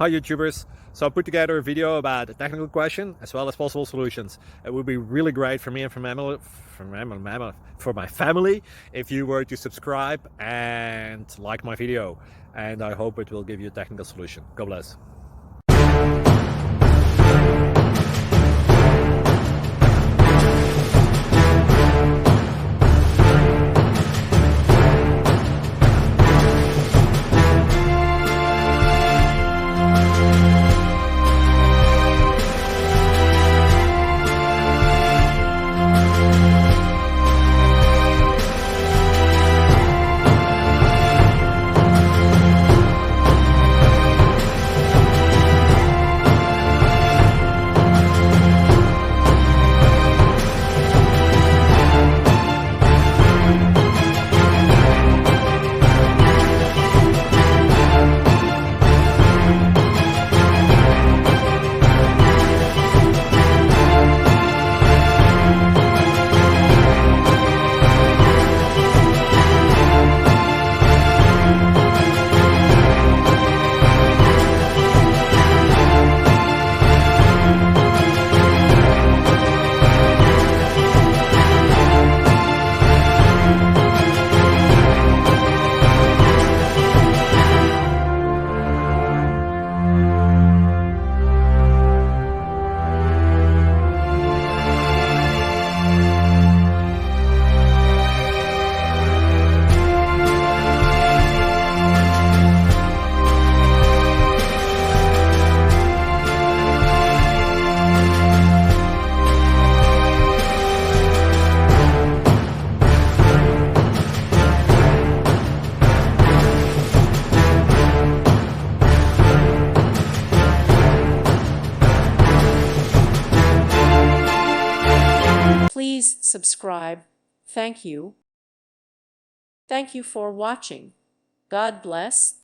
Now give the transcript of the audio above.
Hi YouTubers! So I put together a video about a technical question as well as possible solutions. It would be really great for me and for my family if you were to subscribe and like my video, and I hope it will give you a technical solution. God bless. Please subscribe. Thank you. Thank you for watching. God bless.